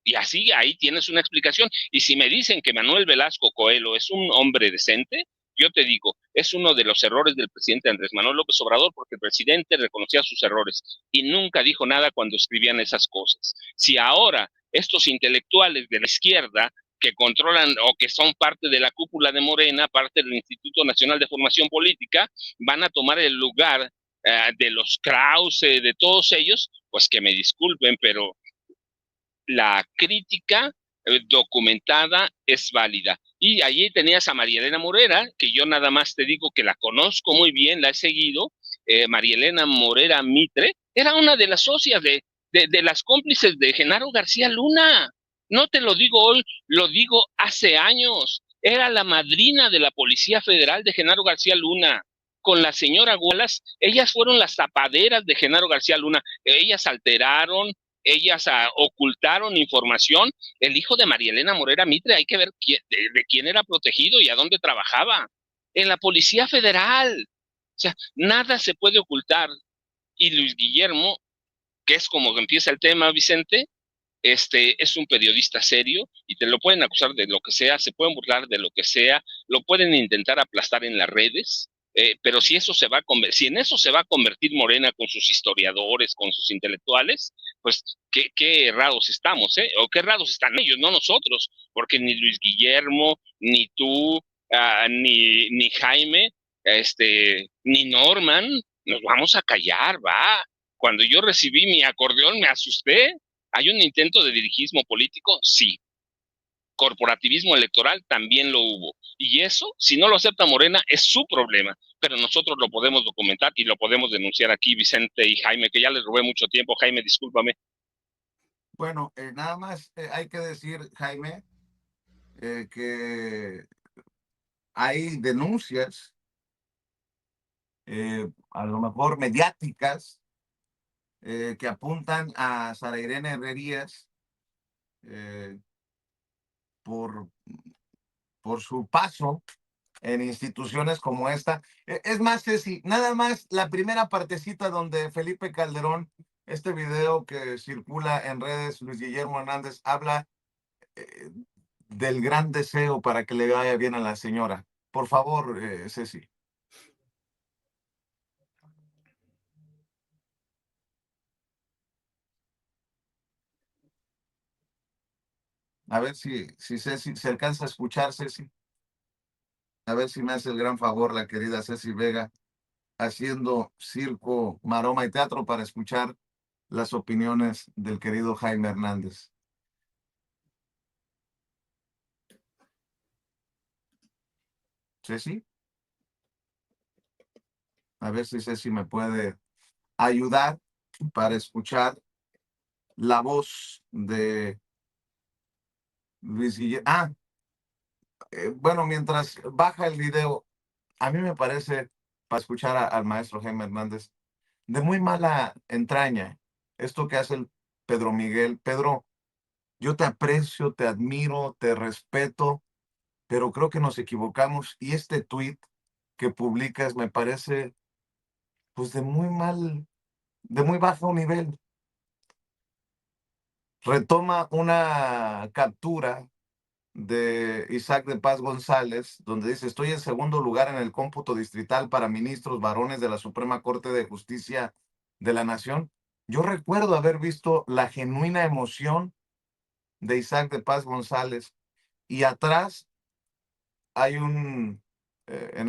y así ahí tienes una explicación. Y si me dicen que Manuel Velasco Coelho es un hombre decente, Yo te digo, es uno de los errores del presidente Andrés Manuel López Obrador, porque el presidente reconocía sus errores y nunca dijo nada cuando escribían esas cosas. Si ahora estos intelectuales de la izquierda que controlan o que son parte de la cúpula de Morena, parte del Instituto Nacional de Formación Política, van a tomar el lugar de los Krause, de todos ellos, pues que me disculpen, pero la crítica documentada es válida. Y allí tenías a María Elena Morera, que yo nada más te digo que la conozco muy bien, la he seguido. María Elena Morera Mitre era una de las socias de las cómplices de Genaro García Luna. No te lo digo hoy, lo digo hace años. Era la madrina de la Policía Federal de Genaro García Luna. Con la señora Wallace, ellas fueron las tapaderas de Genaro García Luna. Ellas alteraron, ellas ocultaron información. El hijo de María Elena Morera Mitre, hay que ver de quién era protegido y a dónde trabajaba. En la Policía Federal. O sea, nada se puede ocultar. Y Luis Guillermo, que es como empieza el tema, Vicente, es un periodista serio y te lo pueden acusar de lo que sea, se pueden burlar de lo que sea, lo pueden intentar aplastar en las redes, pero si en eso se va a convertir Morena con sus historiadores, con sus intelectuales, pues qué errados estamos, o qué errados están ellos, no nosotros, porque ni Luis Guillermo, ni tú, ni Jaime, ni Norman, nos vamos a callar, va. Cuando yo recibí mi acordeón me asusté. ¿Hay un intento de dirigismo político? Sí. Corporativismo electoral también lo hubo. Y eso, si no lo acepta Morena, es su problema. Pero nosotros lo podemos documentar y lo podemos denunciar aquí, Vicente y Jaime, que ya les robé mucho tiempo. Jaime, discúlpame. Bueno, nada más hay que decir, Jaime, que hay denuncias, a lo mejor mediáticas, que apuntan a Sara Irene Herrerías por su paso en instituciones como esta. Es más, Ceci, nada más la primera partecita donde Felipe Calderón, este video que circula en redes, Luis Guillermo Hernández, habla del gran deseo para que le vaya bien a la señora. Por favor, Ceci. A ver si Ceci se alcanza a escuchar, Ceci. A ver si me hace el gran favor la querida Ceci Vega, haciendo circo, maroma y teatro para escuchar las opiniones del querido Jaime Hernández. Ceci. A ver si Ceci me puede ayudar para escuchar la voz de Luis Guillermo. Bueno, mientras baja el video, a mí me parece, para escuchar al maestro Jaime Hernández, de muy mala entraña esto que hace el Pedro Miguel. Pedro, yo te aprecio, te admiro, te respeto, pero creo que nos equivocamos y este tuit que publicas me parece pues de muy bajo nivel. Retoma una captura de Isaac de Paz González, donde dice: estoy en segundo lugar en el cómputo distrital para ministros varones de la Suprema Corte de Justicia de la Nación. Yo recuerdo haber visto la genuina emoción de Isaac de Paz González y atrás hay en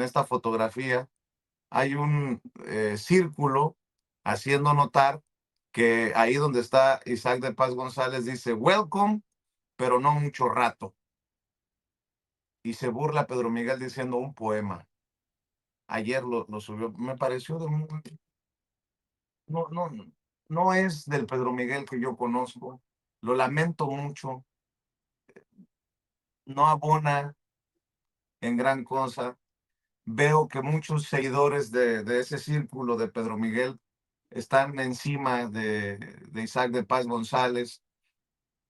esta fotografía, hay un círculo haciendo notar que ahí donde está Isaac de Paz González dice welcome, pero no mucho rato. Y se burla Pedro Miguel diciendo un poema. Ayer lo subió. Me pareció no es del Pedro Miguel que yo conozco. Lo lamento mucho. No abona en gran cosa. Veo que muchos seguidores de ese círculo de Pedro Miguel están encima de Isaac de Paz González.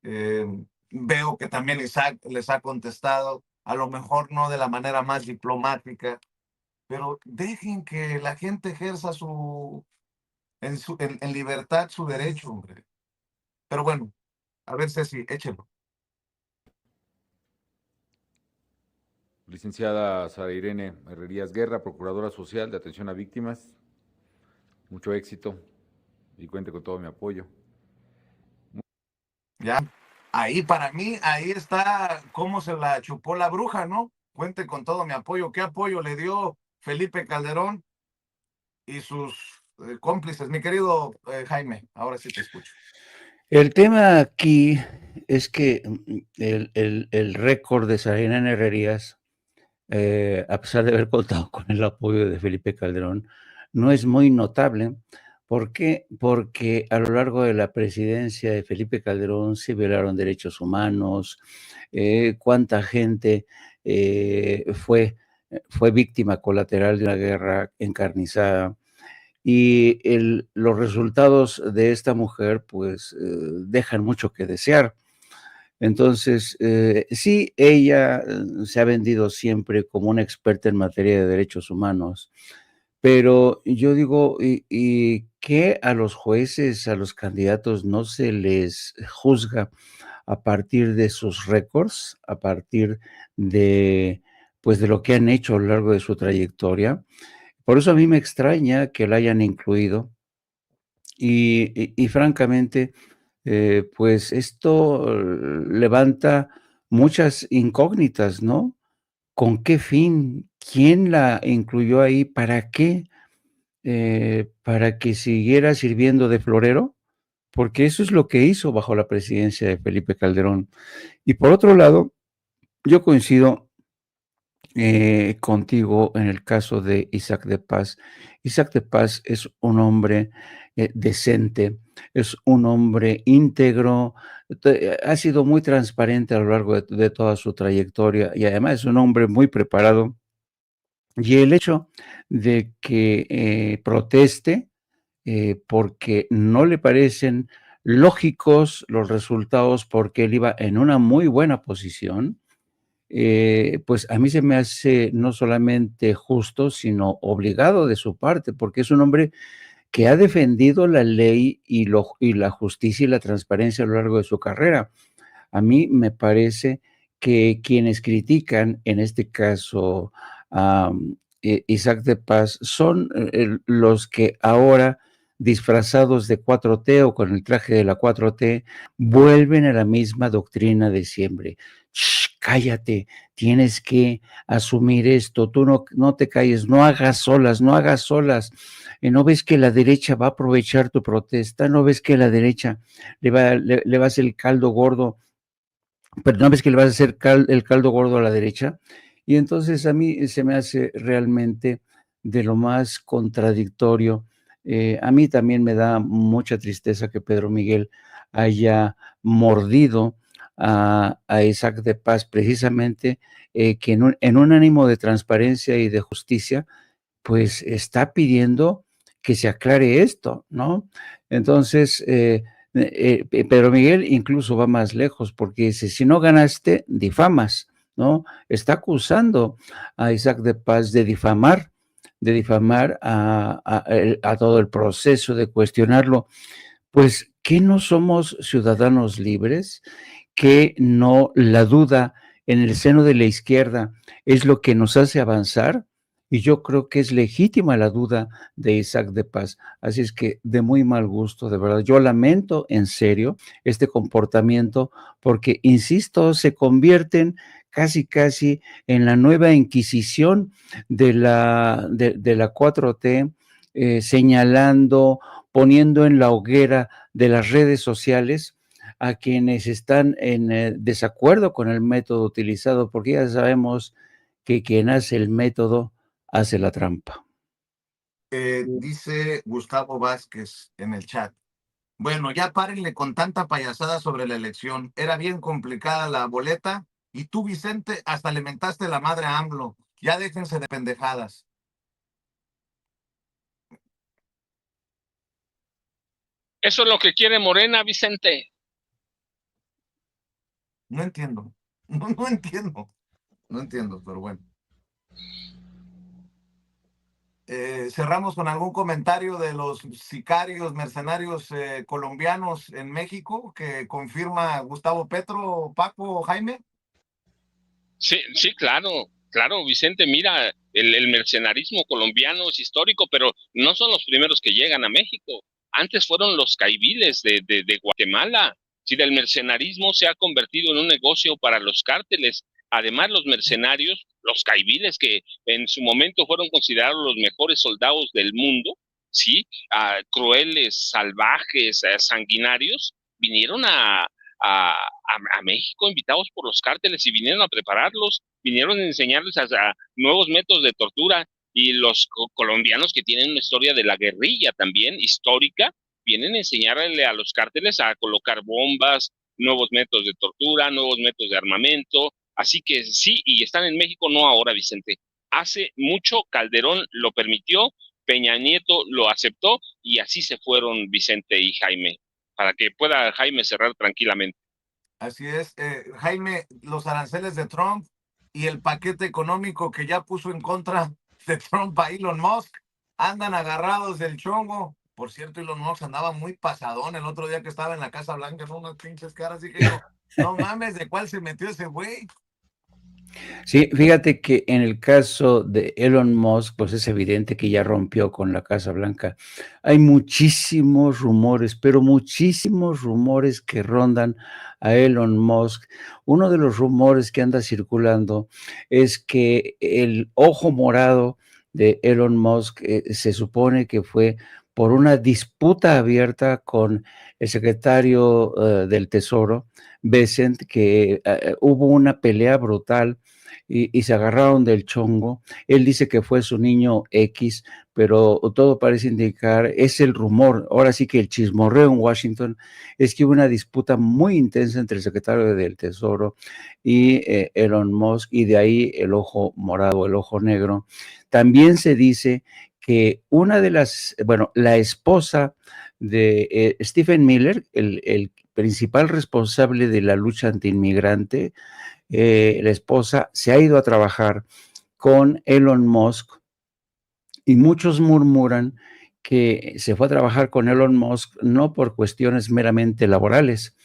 Veo que también Isaac les ha contestado, a lo mejor no de la manera más diplomática, pero dejen que la gente ejerza en libertad su derecho, hombre. Pero bueno, a ver, Ceci, échelo. Licenciada Sara Irene Herrerías Guerra, Procuradora Social de Atención a Víctimas, mucho éxito y cuente con todo mi apoyo. Ya, ahí para mí, ahí está cómo se la chupó la bruja, ¿no? Cuente con todo mi apoyo. ¿Qué apoyo le dio Felipe Calderón y sus cómplices? Mi querido Jaime, ahora sí te escucho. El tema aquí es que el récord de Sara Irene Herrerías, a pesar de haber contado con el apoyo de Felipe Calderón, no es muy notable. ¿Por qué? Porque a lo largo de la presidencia de Felipe Calderón se violaron derechos humanos, cuánta gente fue víctima colateral de una guerra encarnizada. Y los resultados de esta mujer, pues, dejan mucho que desear. Entonces, sí, ella se ha vendido siempre como una experta en materia de derechos humanos, pero yo digo, ¿y qué a los jueces, a los candidatos no se les juzga a partir de sus récords, a partir de, pues, de lo que han hecho a lo largo de su trayectoria? Por eso a mí me extraña que la hayan incluido y francamente, pues esto levanta muchas incógnitas, ¿no? ¿Con qué fin? ¿Quién la incluyó ahí? ¿Para qué? ¿Para que siguiera sirviendo de florero? Porque eso es lo que hizo bajo la presidencia de Felipe Calderón. Y por otro lado, yo coincido contigo en el caso de Isaac de Paz. Isaac de Paz es un hombre decente, es un hombre íntegro, ha sido muy transparente a lo largo de toda su trayectoria y además es un hombre muy preparado. Y el hecho de que proteste porque no le parecen lógicos los resultados, porque él iba en una muy buena posición, pues a mí se me hace no solamente justo, sino obligado de su parte, porque es un hombre que ha defendido la ley y la justicia y la transparencia a lo largo de su carrera. A mí me parece que quienes critican, en este caso a Isaac de Paz, son los que ahora, disfrazados de 4T o con el traje de la 4T, vuelven a la misma doctrina de siempre. Shh, cállate, tienes que asumir esto, tú no te calles, no hagas solas, no hagas solas. ¿No ves que la derecha va a aprovechar tu protesta? ¿No ves que la derecha le va a hacer el caldo gordo? Pero ¿no ves que le vas a hacer el caldo gordo a la derecha? Y entonces a mí se me hace realmente de lo más contradictorio. A mí también me da mucha tristeza que Pedro Miguel haya mordido a Isaac de Paz, precisamente que en un ánimo de transparencia y de justicia, pues está pidiendo que se aclare esto, ¿no? Entonces, Pedro Miguel incluso va más lejos porque dice, si no ganaste, difamas, ¿no? Está acusando a Isaac de Paz de difamar a todo el proceso, de cuestionarlo. Pues, ¿qué no somos ciudadanos libres? ¿Que no la duda en el seno de la izquierda es lo que nos hace avanzar? Y yo creo que es legítima la duda de Isaac de Paz. Así es que de muy mal gusto, de verdad. Yo lamento en serio este comportamiento porque, insisto, se convierten casi en la nueva Inquisición de la 4T, señalando, poniendo en la hoguera de las redes sociales a quienes están en desacuerdo con el método utilizado, porque ya sabemos que quien hace el método hace la trampa. Dice Gustavo Vázquez en el chat. Bueno, ya párenle con tanta payasada sobre la elección. Era bien complicada la boleta y tú, Vicente, hasta le mentaste la madre a AMLO. Ya déjense de pendejadas. Eso es lo que quiere Morena, Vicente. No entiendo. No entiendo. No entiendo, pero bueno. Cerramos con algún comentario de los sicarios, mercenarios colombianos en México que confirma Gustavo Petro, Paco, Jaime. Sí, claro. Claro, Vicente, mira, el mercenarismo colombiano es histórico, pero no son los primeros que llegan a México. Antes fueron los caiviles de Guatemala. Si del mercenarismo se ha convertido en un negocio para los cárteles. Además, los mercenarios, los caiviles, que en su momento fueron considerados los mejores soldados del mundo, ¿sí? Crueles, salvajes, sanguinarios, vinieron a México invitados por los cárteles y vinieron a prepararlos, vinieron a enseñarles a nuevos métodos de tortura, y los colombianos, que tienen una historia de la guerrilla también histórica, vienen a enseñarle a los cárteles a colocar bombas, nuevos métodos de tortura, nuevos métodos de armamento. Así que sí, y están en México no ahora, Vicente. Hace mucho Calderón lo permitió, Peña Nieto lo aceptó, y así se fueron Vicente y Jaime, para que pueda Jaime cerrar tranquilamente. Así es, Jaime, los aranceles de Trump y el paquete económico que ya puso en contra de Trump a Elon Musk andan agarrados del chongo. Por cierto, Elon Musk andaba muy pasadón el otro día que estaba en la Casa Blanca, ¿no? Unas pinches caras, y que yo, no mames, ¿de cuál se metió ese güey? Sí, fíjate que en el caso de Elon Musk, pues es evidente que ya rompió con la Casa Blanca. Hay muchísimos rumores, pero muchísimos rumores que rondan a Elon Musk. Uno de los rumores que anda circulando es que el ojo morado de Elon Musk se supone que fue por una disputa abierta con el secretario del Tesoro, Bessent, que hubo una pelea brutal y se agarraron del chongo. Él dice que fue su niño X, pero todo parece indicar, es el rumor, ahora sí que el chismorreo en Washington, es que hubo una disputa muy intensa entre el secretario del Tesoro y Elon Musk, y de ahí el ojo morado, el ojo negro. También se dice que una de las, bueno, la esposa de Stephen Miller, el principal responsable de la lucha antiinmigrante, la esposa se ha ido a trabajar con Elon Musk, y muchos murmuran que se fue a trabajar con Elon Musk no por cuestiones meramente laborales,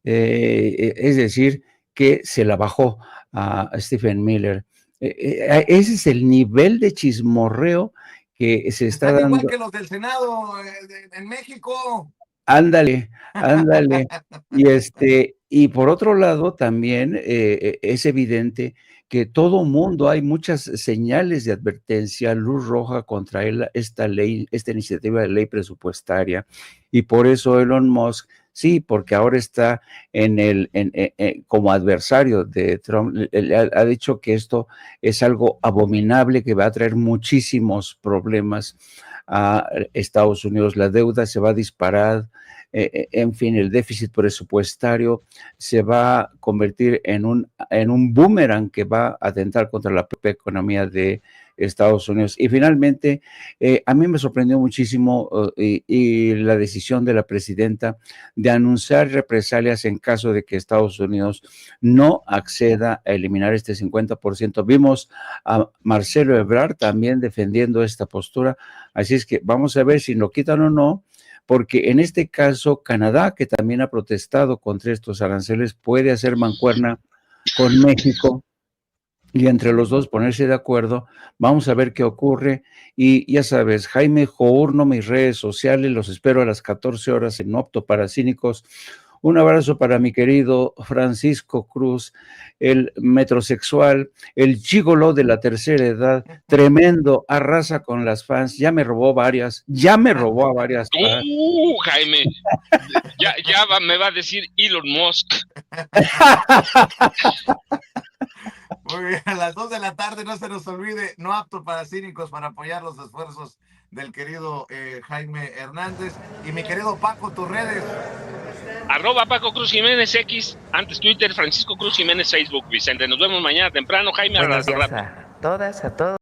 es decir, que se la bajó a Stephen Miller. Ese es el nivel de chismorreo que se está Están dando. igual que los del Senado en México. Ándale, ándale. Y por otro lado, también es evidente que todo mundo, hay muchas señales de advertencia, luz roja contra esta ley, esta iniciativa de ley presupuestaria, y por eso Elon Musk, sí, porque ahora está como adversario de Trump, ha dicho que esto es algo abominable, que va a traer muchísimos problemas a Estados Unidos. La deuda se va a disparar, en fin, el déficit presupuestario se va a convertir en un boomerang que va a atentar contra la propia economía de Estados Unidos. Y finalmente, a mí me sorprendió muchísimo y la decisión de la presidenta de anunciar represalias en caso de que Estados Unidos no acceda a eliminar este 50%. Vimos a Marcelo Ebrard también defendiendo esta postura, así es que vamos a ver si lo quitan o no, porque en este caso Canadá, que también ha protestado contra estos aranceles, puede hacer mancuerna con México y entre los dos ponerse de acuerdo. Vamos a ver qué ocurre. Y ya sabes, Jaime Journo, mis redes sociales, los espero a las 14 horas en Opto para Cínicos. Un abrazo para mi querido Francisco Cruz, el metrosexual, el gigoló de la tercera edad, tremendo, arrasa con las fans, ya me robó a varias. Jaime, me va a decir Elon Musk. Muy bien, a las 2 de la tarde, no se nos olvide, No Apto para Cínicos, para apoyar los esfuerzos del querido Jaime Hernández. Y mi querido Paco, tus redes. @Paco Cruz Jiménez X, antes Twitter, Francisco Cruz Jiménez Facebook. Vicente, nos vemos mañana temprano. Jaime, buenos días a todas, a todos.